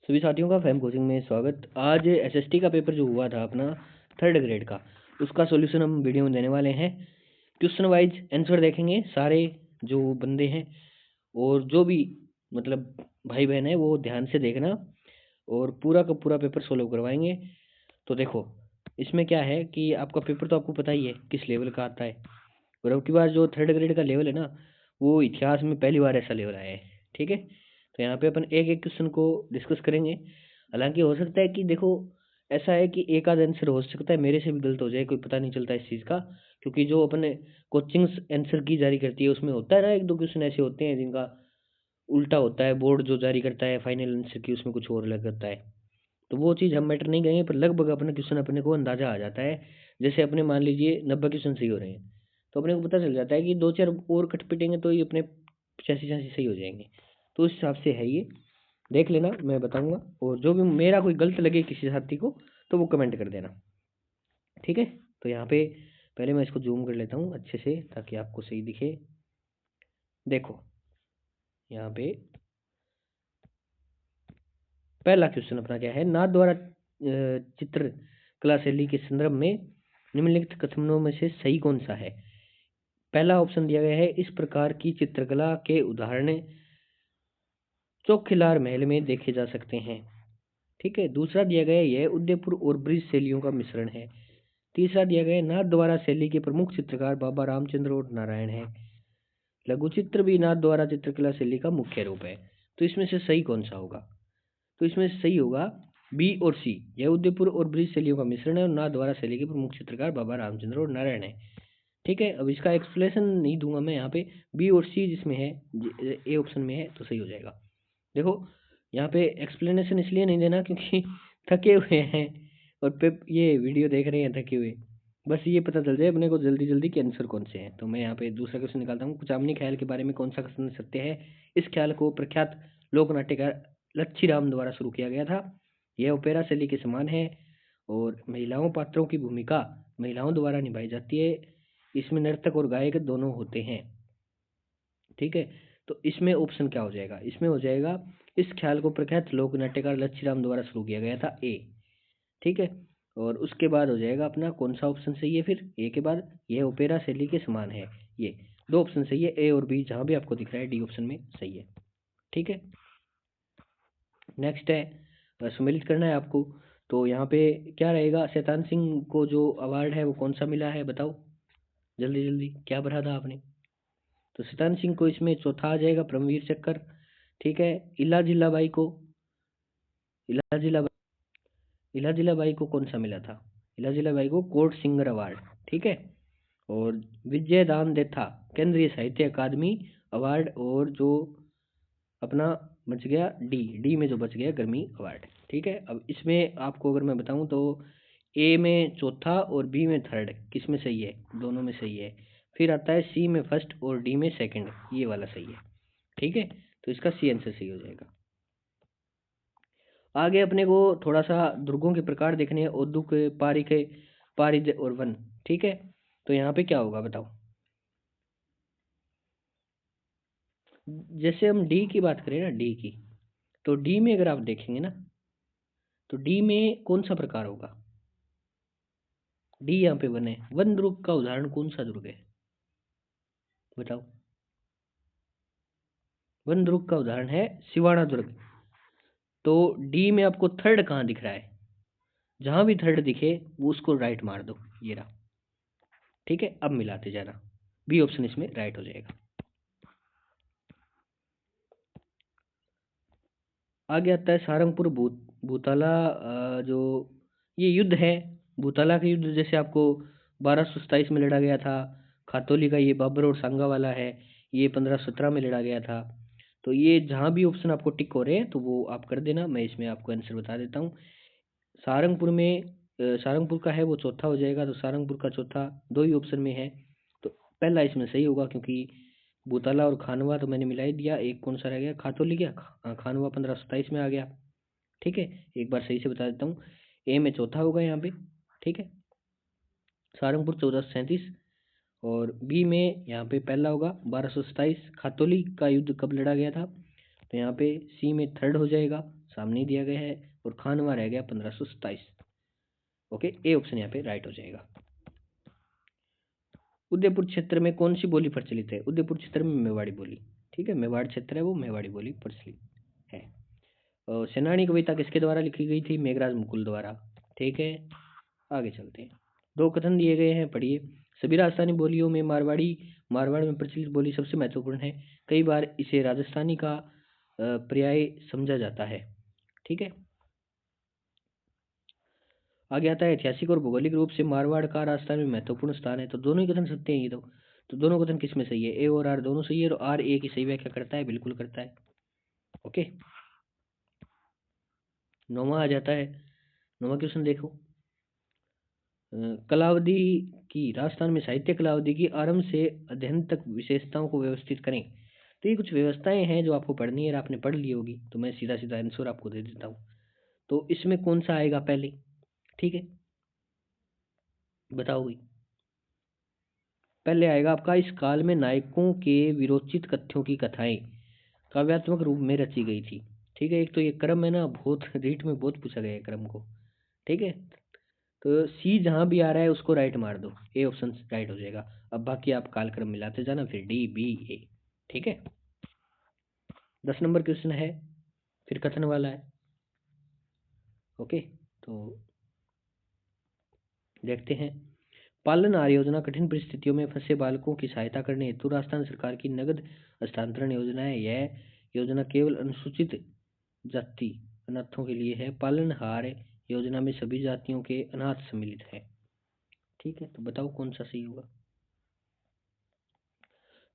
सभी साथियों का फैम कोचिंग में स्वागत। आज एसएसटी का पेपर जो हुआ था अपना 3rd ग्रेड का, उसका सॉल्यूशन हम वीडियो में देने वाले हैं। क्वेश्चन वाइज आंसर देखेंगे सारे जो बंदे हैं, और जो भी मतलब भाई बहन है वो ध्यान से देखना, और पूरा का पूरा पेपर सोल्व करवाएंगे। तो देखो, इसमें क्या है कि आपका पेपर तो आपको पता ही है किस लेवल का आता है, और अब की बार जो 3rd ग्रेड का लेवल है ना, वो इतिहास में पहली बार ऐसा लेवल आया है। ठीक है, तो यहाँ पे अपन एक एक क्वेश्चन को डिस्कस करेंगे। हालांकि हो सकता है कि देखो, ऐसा है कि एक आध आंसर हो सकता है मेरे से भी गलत हो जाए, कोई पता नहीं चलता इस चीज़ का, क्योंकि जो अपने कोचिंग्स आंसर की जारी करती है उसमें होता है ना, एक दो क्वेश्चन ऐसे होते हैं जिनका उल्टा होता है, बोर्ड जो जारी करता है फाइनल आंसर की उसमें कुछ और लग जाता है। तो वो चीज़ हम मैटर नहीं करेंगे, पर लगभग अपना क्वेश्चन अपने को अंदाजा आ जाता है। जैसे अपने मान लीजिए 90 क्वेश्चन सही हो रहे हैं, तो अपने को पता चल जाता है कि दो चार और कट पिटेंगे तो ये अपने 85 सही हो जाएंगे। तो उस हिसाब से है ये, देख लेना, मैं बताऊंगा। और जो भी मेरा कोई गलत लगे किसी साथी को तो वो कमेंट कर देना, ठीक है। तो यहाँ पे पहले मैं इसको जूम कर लेता हूँ अच्छे से ताकि आपको सही दिखे। देखो यहाँ पे पहला क्वेश्चन अपना क्या है, नाथ द्वारा चित्र कला शैली के संदर्भ में निम्नलिखित कथनों में से सही कौन सा है। पहला ऑप्शन दिया गया है, इस प्रकार की चित्रकला के उदाहरण चौखिलार महल में देखे जा सकते हैं। ठीक है, दूसरा दिया गया है, यह उदयपुर और ब्रिज शैलियों का मिश्रण है। तीसरा दिया गया है, नाथ द्वारा शैली के प्रमुख चित्रकार बाबा रामचंद्र और नारायण है। लघु चित्र भी नाथ द्वारा चित्रकला शैली का मुख्य रूप है। तो इसमें से सही कौन सा होगा? तो इसमें से सही होगा बी और सी, यह उदयपुर और ब्रिज शैलियों का मिश्रण है और नाथ द्वारा शैली के प्रमुख चित्रकार बाबा रामचंद्र और नारायण है। ठीक है, अब इसका एक्सप्लेनेशन नहीं दूंगा मैं यहाँ पे, बी और सी जिसमें है, ए ऑप्शन में है, तो सही हो जाएगा। देखो यहाँ पे एक्सप्लेनेशन इसलिए नहीं देना क्योंकि थके हुए हैं, और पे ये वीडियो देख रहे हैं थके हुए, बस ये पता चल जाए अपने को जल्दी जल्दी के आंसर कौन से हैं। तो मैं यहाँ पे दूसरा क्वेश्चन निकालता हूँ, कुचामनी ख्याल के बारे में कौन सा कथन सत्य है। इस ख्याल को प्रख्यात लोक नाट्यकार लच्छी राम द्वारा शुरू किया गया था। यह ओपेरा शैली के समान है, और महिलाओं पात्रों की भूमिका महिलाओं द्वारा निभाई जाती है। इसमें नर्तक और गायक दोनों होते हैं। ठीक है, तो इसमें ऑप्शन क्या हो जाएगा? इसमें हो जाएगा, इस ख्याल को प्रख्यात लोक नाट्यकार लच्छीराम द्वारा शुरू किया गया था, ए। ठीक है, और उसके बाद हो जाएगा अपना कौन सा ऑप्शन सही है, फिर ए के बाद यह ओपेरा शैली के समान है, ये दो ऑप्शन सही है, ए और बी, जहां भी आपको दिख रहा है डी ऑप्शन में सही है। ठीक है, नेक्स्ट है, सम्मिलित करना है आपको। तो यहाँ पे क्या रहेगा, शैतान सिंह को जो अवार्ड है वो कौन सा मिला है, बताओ जल्दी जल्दी, क्या भरा था आपने? तो शैतान सिंह को इसमें चौथा आ जाएगा, परमवीर चक्कर। ठीक है, इला जिलाबाई को, इला जिलाबाई इला जिलाबाई को कौन सा मिला था? इला जिलाबाई को कोर्ट सिंगर अवार्ड। ठीक है, और विजय दान देथा केंद्रीय साहित्य अकादमी अवार्ड, और जो अपना बच गया डी, डी में जो बच गया गर्मी अवार्ड। ठीक है, अब इसमें आपको अगर मैं बताऊं तो ए में चौथा और बी में थर्ड किस में सही है? दोनों में सही है। फिर आता है सी में फर्स्ट और डी में सेकंड, ये वाला सही है। ठीक है, तो इसका सी आंसर सही हो जाएगा। आगे अपने को थोड़ा सा दुर्गों के प्रकार देखने हैं, औदुक, पारिक, पारिज और वन। ठीक है, तो यहाँ पे क्या होगा बताओ? जैसे हम डी की बात करें ना, डी की, तो डी में अगर आप देखेंगे ना, तो डी में कौन सा प्रकार होगा? डी यहाँ पे वन है, वन दुर्ग का उदाहरण कौन सा दुर्ग है बताओ? वन दुर्ग का उदाहरण है सिवाना दुर्ग। तो डी में आपको थर्ड कहाँ दिख रहा है? जहां भी थर्ड दिखे वो उसको राइट मार दो, ये रहा। ठीक है, अब मिलाते जाना, बी ऑप्शन इसमें राइट हो जाएगा। आगे आता है सारंगपुर भूताला, जो ये युद्ध है, भूताला का युद्ध, जैसे आपको 1227 में लड़ा गया था। खातौली का ये बाबर और सांगा वाला है, ये 1517 में लड़ा गया था। तो ये जहाँ भी ऑप्शन आपको टिक हो रहे हैं तो वो आप कर देना, मैं इसमें आपको आंसर बता देता हूँ। सारंगपुर में सारंगपुर का है वो चौथा हो जाएगा, तो सारंगपुर का चौथा दो ही ऑप्शन में है, तो पहला इसमें सही होगा, क्योंकि भूताला और खानवा तो मैंने मिला ही दिया। एक कौन सा रह गया? खातौली क्या, खानवा 1527 में आ गया। ठीक है, एक बार सही से बता देता हूँ, ए में चौथा होगा यहाँ पे। ठीक है, सारंगपुर 1437, और बी में यहाँ पे पहला होगा 1227। खातौली का युद्ध कब लड़ा गया था? तो यहाँ पे सी में थर्ड हो जाएगा, सामने दिया गया है, और खानवा रह गया 1527। ओके, ए ऑप्शन यहाँ पे राइट हो जाएगा। उदयपुर क्षेत्र में कौन सी बोली प्रचलित है? उदयपुर क्षेत्र में मेवाड़ी बोली। ठीक है, मेवाड़ क्षेत्र है वो, मेवाड़ी बोली प्रचलित है। सेनानी कविता किसके द्वारा लिखी गई थी? मेघराज मुकुल द्वारा। ठीक है, आगे चलते हैं। दो कथन दिए गए हैं, पढ़िए। सभी राजस्थानी बोलियों में मारवाड़ में प्रचलित बोली सबसे महत्वपूर्ण है। कई बार इसे राजस्थानी का पर्याय समझा जाता है। ठीक है, आगे आता है ऐतिहासिक और भौगोलिक रूप से मारवाड़ का राजस्थान में महत्वपूर्ण स्थान है। तो दोनों ही कथन सत्य हैं ये तो दोनों कथन किस में सही है? ए और आर दोनों सही है, और आर ए की सही व्याख्या करता है, बिल्कुल करता है। ओके, नौवां आ जाता है। नौवां क्वेश्चन देखो। कलावधि की राजस्थान में साहित्य कलावधि की आरंभ से अध्ययन तक विशेषताओं को व्यवस्थित करें। तो ये कुछ व्यवस्थाएं हैं जो आपको पढ़नी है, और आपने पढ़ ली होगी, तो मैं सीधा सीधा आंसर आपको दे देता हूँ। तो इसमें कौन सा आएगा पहले? ठीक है, बताओ भाई। पहले आएगा आपका, इस काल में नायकों के विरोचित कथ्यों की कथाएं काव्यात्मक रूप में रची गई थी। ठीक है, एक तो ये क्रम है ना, बहुत रीट में बहुत पूछा गया है क्रम को। ठीक है, तो सी जहां भी आ रहा है उसको राइट मार दो, ए ऑप्शन राइट हो जाएगा। अब बाकी आप कालक्रम मिलाते जाना, फिर डी बी ए। ठीक है, 10 नंबर क्वेश्चन है, फिर कथन वाला है। ओके, तो देखते हैं। पालन आहार योजना कठिन परिस्थितियों में फंसे बालकों की सहायता करने हेतु राजस्थान सरकार की नगद हस्तांतरण योजना है। यह योजना केवल अनुसूचित जाति अनाथों के लिए है। पालनहार योजना में सभी जातियों के अनाथ सम्मिलित है। ठीक है, तो बताओ कौन सा सही होगा?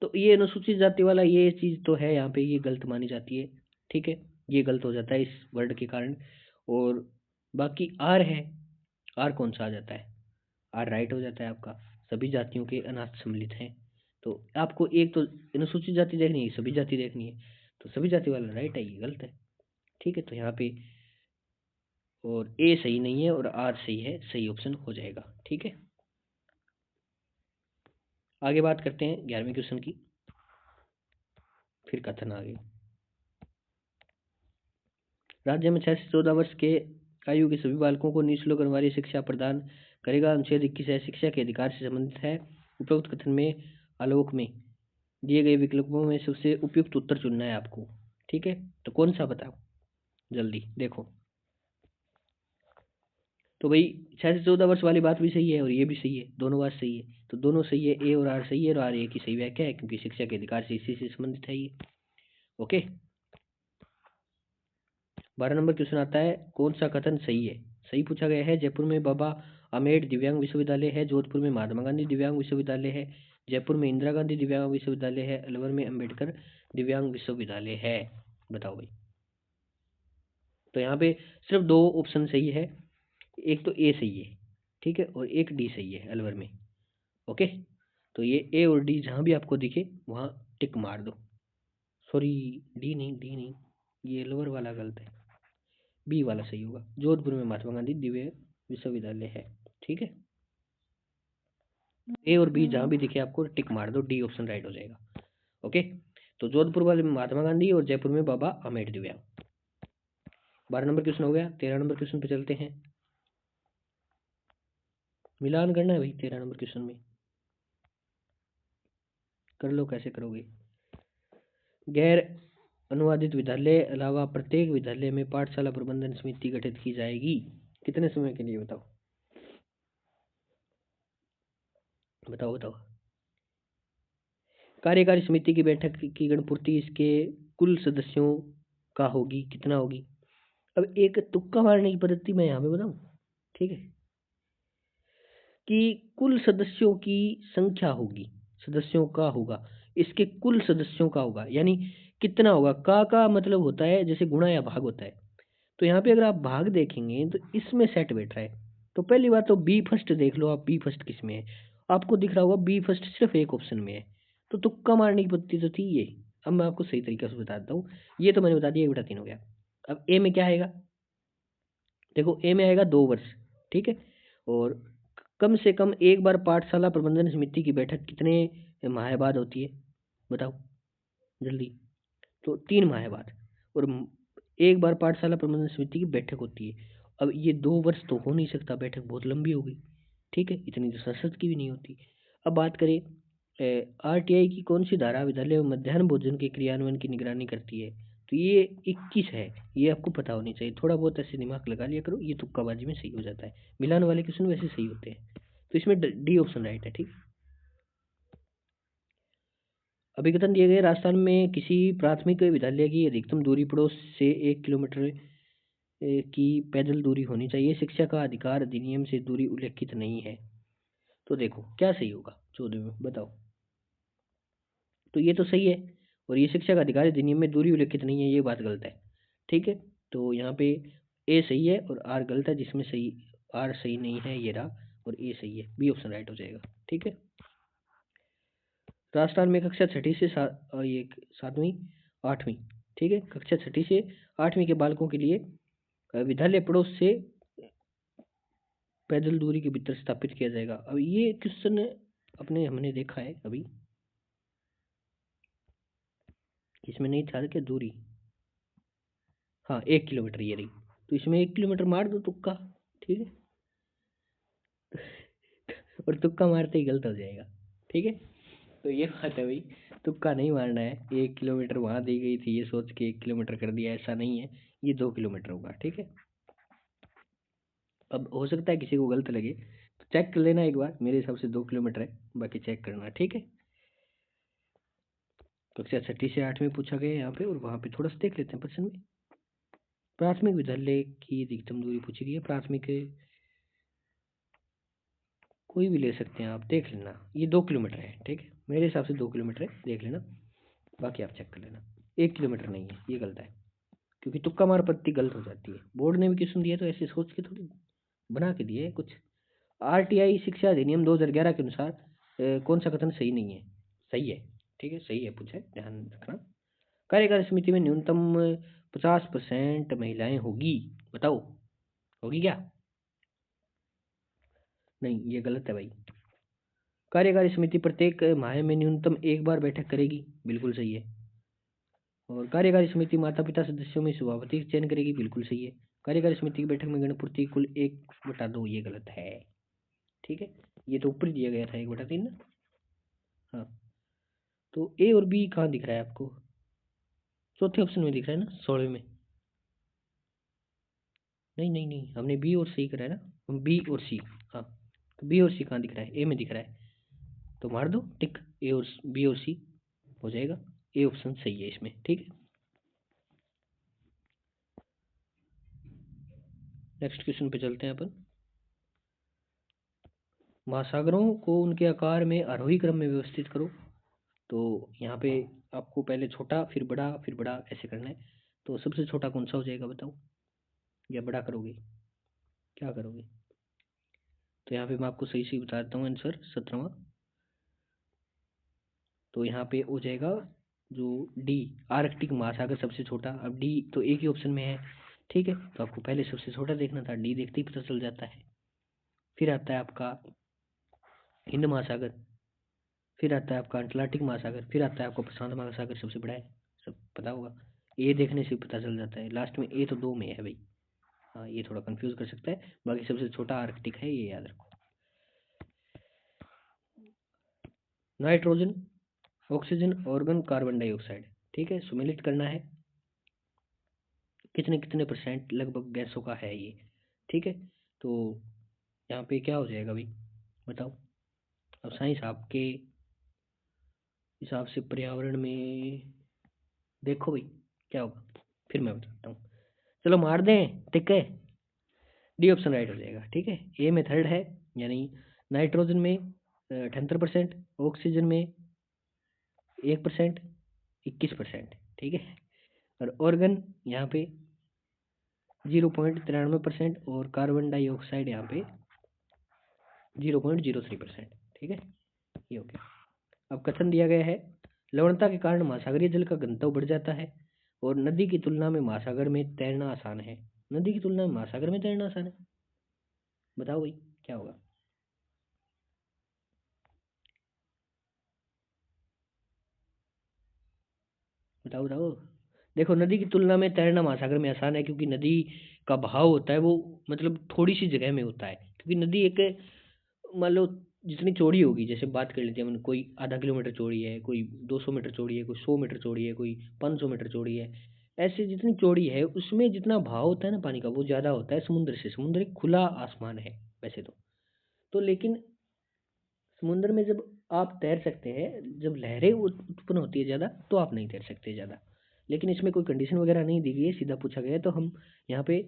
तो ये अनुसूचित जाति वाला ये चीज तो है यहाँ पे, ये गलत मानी जाती है। ठीक है, ये गलत हो जाता है इस वर्ड के कारण। और बाकी आर है, आर कौन सा आ जाता है? आर राइट हो जाता है आपका, सभी जातियों के अनाथ सम्मिलित हैं। तो आपको एक तो अनुसूचित जाति देखनी है, सभी जाति देखनी है, तो सभी जाति वाला राइट है, ये गलत है। ठीक है, तो यहाँ पे और ए सही नहीं है और आर सही है, सही ऑप्शन हो जाएगा। ठीक है, आगे बात करते हैं 11वें क्वेश्चन की, फिर कथन आगे। राज्य में 6 से 14 वर्ष के आयु के सभी बालकों को निःशुल्क अनिवार्य शिक्षा प्रदान करेगा। अनुच्छेद 21 है, शिक्षा के अधिकार से संबंधित है। उपरोक्त कथन में आलोक में दिए गए विकल्पों में सबसे उपयुक्त उत्तर चुनना है आपको। ठीक है, तो कौन सा बताओ, जल्दी देखो। तो भाई 6 से 14 वर्ष वाली बात भी सही है और ये भी सही है, दोनों बात सही है, तो दोनों सही है, ए और आर सही है, और आर ए की सही व्याख्या है, क्योंकि शिक्षा के अधिकार से इसी से संबंधित है ये। ओके, 12 नंबर क्वेश्चन आता है, कौन सा कथन सही है? सही पूछा गया है। जयपुर में बाबा आम्बेडकर दिव्यांग विश्वविद्यालय है। जोधपुर में महात्मा गांधी दिव्यांग विश्वविद्यालय है। जयपुर में इंदिरा गांधी दिव्यांग विश्वविद्यालय है। अलवर में अम्बेडकर दिव्यांग विश्वविद्यालय है। बताओ भाई। तो यहाँ पे सिर्फ दो ऑप्शन सही है, एक तो ए सही है, ठीक है, और एक डी सही है अलवर में। ओके, तो ये ए और डी जहाँ भी आपको दिखे वहाँ टिक मार दो। सॉरी, डी नहीं, डी नहीं, ये अलवर वाला गलत है, बी वाला सही होगा। जोधपुर में महात्मा गांधी दिव्य विश्वविद्यालय है। ठीक है, ए और बी जहाँ भी दिखे आपको टिक मार दो, डी ऑप्शन राइट हो जाएगा। ओके, तो जोधपुर वाले में महात्मा गांधी और जयपुर में बाबा आम्बेडकर दिव्यांग। 12 नंबर क्वेश्चन हो गया। 13 नंबर क्वेश्चन पे चलते हैं। मिलान करना है भाई 13 नंबर क्वेश्चन में, कर लो, कैसे करोगे? गैर अनुवादित विद्यालय अलावा प्रत्येक विद्यालय में पाठशाला प्रबंधन समिति गठित की जाएगी। कितने समय के लिए? बताओ बताओ बताओ। कार्यकारी समिति की बैठक की गणपूर्ति इसके कुल सदस्यों का होगी, कितना होगी? अब एक तुक्का मारने की पद्धति मैं यहाँ पे बताऊं, ठीक है, कि कुल सदस्यों की संख्या होगी, सदस्यों का होगा, इसके कुल सदस्यों का होगा, यानी कितना होगा। का मतलब होता है जैसे गुणा या भाग होता है। तो यहाँ पे अगर आप भाग देखेंगे तो इसमें सेट बैठ रहा है। तो पहली बात तो बी फर्स्ट देख लो आप, बी फर्स्ट किस में है, आपको दिख रहा होगा बी फर्स्ट सिर्फ एक ऑप्शन में है। तो तुक्का मारने की पद्धति तो थी ये। अब मैं आपको सही तरीके से बताता हूँ। ये तो मैंने बता दिया, 1/3 हो गया। अब ए में क्या आएगा? देखो, ए में आएगा 2 वर्ष, ठीक है, और कम से कम एक बार पाठशाला प्रबंधन समिति की बैठक कितने माह बाद होती है? बताओ जल्दी। तो 3 माह बाद। और एक बार पाठशाला प्रबंधन समिति की बैठक होती है। अब ये 2 वर्ष तो हो नहीं सकता, बैठक बहुत लंबी हो गई। ठीक है, इतनी तो संसद की भी नहीं होती। अब बात करें आरटीआई की कौन सी धारा विद्यालय में मध्याह्न भोजन के क्रियान्वयन की निगरानी करती है? तो ये 21 है। ये आपको पता होनी चाहिए, थोड़ा बहुत ऐसे दिमाग लगा लिया करो, ये तुक्काबाजी में सही हो जाता है। मिलान वाले क्वेश्चन वैसे सही होते हैं। तो इसमें डी ऑप्शन राइट है। ठीक, अभिकथन दिए गए राजस्थान में किसी प्राथमिक विद्यालय की अधिकतम दूरी पड़ोस से 1 किलोमीटर की पैदल दूरी होनी चाहिए। शिक्षा का अधिकार अधिनियम से दूरी उल्लेखित नहीं है। तो देखो क्या सही होगा 14 में, बताओ। तो ये तो सही है, और ये शिक्षा का अधिकार अधिनियम में दूरी उल्लेखित नहीं है, ये बात गलत है। ठीक है, तो यहाँ पे ए सही है और आर गलत है, जिसमें सही आर सही नहीं है, ये रहा, और ए सही है, बी ऑप्शन राइट हो जाएगा। ठीक है, राजस्थान में कक्षा छठी से ये 7वीं 8वीं, ठीक है, कक्षा छठी से 8वीं के बालकों के लिए विद्यालय पड़ोस से पैदल दूरी के भीतर स्थापित किया जाएगा। अब ये क्वेश्चन अपने हमने देखा है अभी, इसमें नहीं था क्या दूरी? हाँ, 1 किलोमीटर ये रही। तो इसमें 1 किलोमीटर मार दो तुक्का। ठीक है, और तुक्का मारते ही गलत हो जाएगा। ठीक है, तो ये बात है भाई, तुक्का नहीं मारना है। 1 किलोमीटर वहां दी गई थी, ये सोच के 1 किलोमीटर कर दिया, ऐसा नहीं है। ये 2 किलोमीटर होगा। ठीक है, अब हो सकता है किसी को गलत लगे, तो चेक कर लेना एक बार। मेरे हिसाब से 2 किलोमीटर है, बाकी चेक करना। ठीक है, कक्षा छठी से 8वीं पूछा गया यहाँ पे, और वहाँ पे थोड़ा सा देख लेते हैं प्रश्न में। प्राथमिक विद्यालय की अधिकतम दूरी पूछी गई है। प्राथमिक कोई भी ले सकते हैं आप, देख लेना। ये 2 किलोमीटर है। ठीक है, मेरे हिसाब से 2 किलोमीटर है, देख लेना, बाकी आप चेक कर लेना। 1 किलोमीटर नहीं है, ये गलत है, क्योंकि तुक्का मार पत्ती गलत हो जाती है। बोर्ड ने भी क्वेश्चन दिया तो ऐसे सोच के थोड़ी बना के दिए कुछ। आरटीआई शिक्षा अधिनियम 2011 के अनुसार कौन सा कथन सही नहीं है? सही है। ठीक है, सही है, पूछा है, ध्यान रखना। कार्यकारी समिति में न्यूनतम 50% महिलाएं होगी, बताओ होगी क्या? नहीं, ये गलत है भाई। कार्यकारी समिति प्रत्येक माह में न्यूनतम एक बार बैठक करेगी, बिल्कुल सही है। और कार्यकारी समिति माता पिता सदस्यों में सभापति का चयन करेगी, बिल्कुल सही है। कार्यकारी समिति की बैठक में गणपूर्ति कुल 1/2, ये गलत है। ठीक है, ये तो ऊपर दिया गया था 1/3 ना। हाँ, तो ए और बी कहाँ दिख रहा है आपको? चौथे ऑप्शन में दिख रहा है ना, 16 में। नहीं नहीं नहीं, हमने बी और सी करा है ना, बी और सी। हाँ, तो बी और सी कहाँ दिख रहा है? ए में दिख रहा है, तो मार दो टिक, ए और बी और सी हो जाएगा। ए ऑप्शन सही है इसमें। ठीक है, नेक्स्ट क्वेश्चन पे चलते हैं अपन। महासागरों को उनके आकार में आरोही क्रम में व्यवस्थित करो। तो यहाँ पे आपको पहले छोटा फिर बड़ा फिर बड़ा ऐसे करना है। तो सबसे छोटा कौन सा हो जाएगा बताओ, या बड़ा करोगे, क्या करोगे? तो यहाँ पे मैं आपको सही सही बता देता हूँ आंसर, 17वां। तो यहाँ पे हो जाएगा जो डी, आर्कटिक महासागर सबसे छोटा। अब डी तो एक ही ऑप्शन में है। ठीक है, तो आपको पहले सबसे छोटा देखना था, डी देखते ही पता चल जाता है। फिर आता है आपका हिंद महासागर, फिर आता है आपका अटलांटिक महासागर, फिर आता है आपका प्रशांत महासागर सबसे बड़ा है, सब पता होगा। ए देखने से पता चल जाता है, लास्ट में ए तो 2 में है भाई। हाँ, ये थोड़ा कंफ्यूज कर सकता है, बाकी सबसे छोटा आर्कटिक है, ये याद रखो। Nitrogen, oxygen, organ, carbon dioxide, ठीक है, सुमेलित करना है कितने कितने परसेंट लगभग गैसों का है ये। ठीक है, तो यहाँ पे क्या हो जाएगा भाई, बताओ। अब साइंस आपके हिसाब से पर्यावरण में देखो भाई क्या होगा, फिर मैं बताता हूँ। चलो मार दें, ठीक है, डी ऑप्शन राइट हो जाएगा। ठीक है, ए में थर्ड है, यानी नाइट्रोजन में 78%, ऑक्सीजन में 1%, 21%। ठीक है, और ऑर्गन यहाँ पे 0.93%, और कार्बन डाइऑक्साइड यहाँ पे 0.03%। ठीक है, ये हो गया। अब कथन दिया गया है, लवणता के कारण महासागरीय जल का घनत्व बढ़ जाता है, और नदी की तुलना में महासागर में तैरना आसान है। नदी की तुलना में महासागर में तैरना आसान है, बताओ भाई क्या होगा? बताओ बताओ, देखो, नदी की तुलना में तैरना महासागर में आसान है, क्योंकि नदी का बहाव होता है वो मतलब थोड़ी सी जगह में होता है, क्योंकि नदी एक, मान लो जितनी चौड़ी होगी, जैसे बात कर लेते हैं हम, कोई आधा किलोमीटर चौड़ी है, कोई 200 मीटर चौड़ी है, कोई 100 मीटर चौड़ी है, कोई 500 मीटर चौड़ी है, ऐसे जितनी चौड़ी है उसमें जितना बहाव होता है ना पानी का वो ज़्यादा होता है समुद्र से। समुद्र एक खुला आसमान है वैसे तो लेकिन समुद्र में जब आप तैर सकते हैं, जब लहरें उत्पन्न होती है ज़्यादा, तो आप नहीं तैर सकते ज़्यादा। लेकिन इसमें कोई कंडीशन वगैरह नहीं दी गई है, सीधा पूछा गया है, तो हम यहाँ पे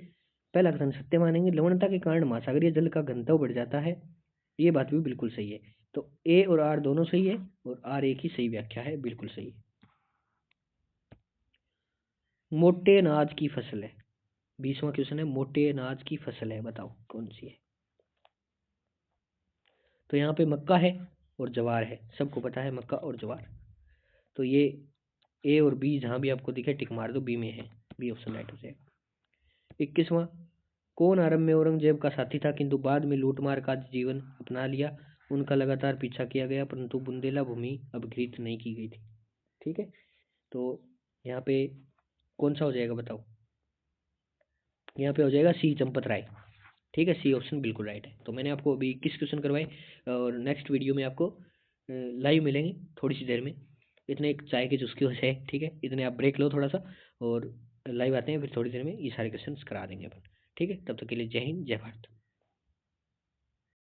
पहला कथन सत्य मानेंगे। लवणता के कारण महासागरीय जल का घनत्व बढ़ जाता है, ये बात भी बिल्कुल सही है। तो ए और आर दोनों सही है, और आर एक ही सही व्याख्या है, बिल्कुल सही है। मोटे अनाज की फसल है, 20वां क्वेश्चन है, मोटे अनाज की फसल है, बताओ कौन सी है। तो यहाँ पे मक्का है और जवार है, सबको पता है मक्का और जवार। तो ये ए और बी जहाँ भी आपको दिखे टिक मार दो, बी में है, बी ऑप्शन राइट हो जाएगा। 21वां, कौन आरंभ में औरंगजेब का साथी था किंतु बाद में लूटमार का जीवन अपना लिया, उनका लगातार पीछा किया गया परंतु बुंदेला भूमि अपघृत नहीं की गई थी। ठीक है, तो यहाँ पे कौन सा हो जाएगा बताओ। यहाँ पे हो जाएगा सी, चंपत राय। ठीक है, सी ऑप्शन बिल्कुल राइट है। तो मैंने आपको अभी 21 क्वेश्चन करवाए, और नेक्स्ट वीडियो में आपको लाइव मिलेंगे थोड़ी सी देर में। इतने एक चाय की चुस्की हो जाए, ठीक है, इतने आप ब्रेक लो थोड़ा सा, और लाइव आते हैं फिर थोड़ी देर में ये सारे क्वेश्चन करा देंगे अपन। ठीक है, तब तक के लिए जय हिंद, जय भारत।